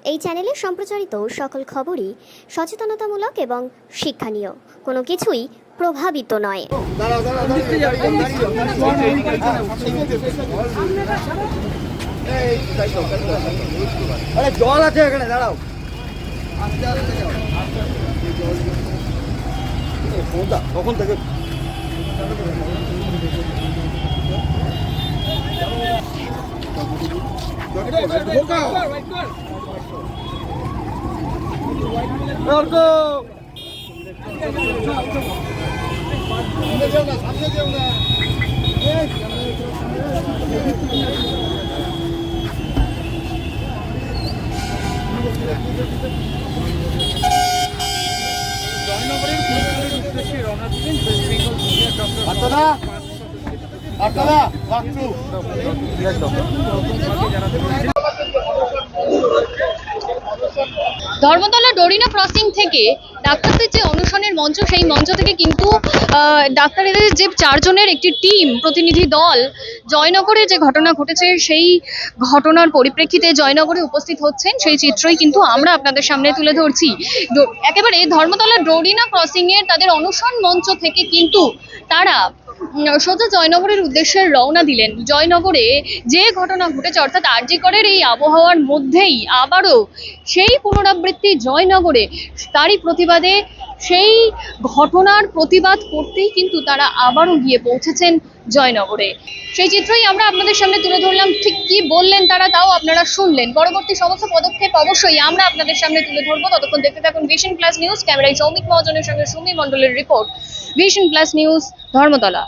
এই চ্যানেলে সম্প্রচারিত সকল খবরই সচেতনতামূলক এবং শিক্ষণীয়, কোনো কিছুই প্রভাবিত নয়। জল আছে এখানে, দাঁড়াও। তখন থেকে ধর্মতলা ডোরিনা ক্রসিং থেকে ডাক্তারদের যে অনশনের মঞ্চ, সেই মঞ্চ থেকে কিন্তু ডাক্তারদের যে 4 জনের একটি টিম প্রতিনিধি দল জয়নগরে যে ঘটনা ঘটেছে সেই ঘটনার পরিপ্রেক্ষিতে জয়নগরে উপস্থিত হচ্ছেন, সেই চিত্রই কিন্তু আমরা আপনাদের সামনে তুলে ধরছি। একেবারে ধর্মতলা ডোরিনা ক্রসিং এর তাদের অনশন মঞ্চ থেকে কিন্তু তারা সোজা জয়নগরের উদ্দেশ্যে রওনা দিলেন। জয়নগরে যে ঘটনা ঘটেছে, অর্থাৎ আরজিকরের এই আবহাওয়ার মধ্যেই আবারও সেই পুনরাবৃত্তি জয়নগরে, তারই প্রতিবাদে, সেই ঘটনার প্রতিবাদ করতেই কিন্তু তারা আবারও গিয়ে পৌঁছেছেন জয়নগরে। সেই চিত্রই আমরা আপনাদের সামনে তুলে ধরলাম। ঠিক কি বললেন তারা, তাও আপনারা শুনলেন। পরবর্তী সমস্ত পদক্ষেপ অবশ্যই আমরা আপনাদের সামনে তুলে ধরবো। ততক্ষণ দেখতে থাকুন ভিশন প্লাস নিউজ। ক্যামেরায় সৌমিক মহাজনের সঙ্গে সুমি মণ্ডলের report, vision plus news, Dharmatala.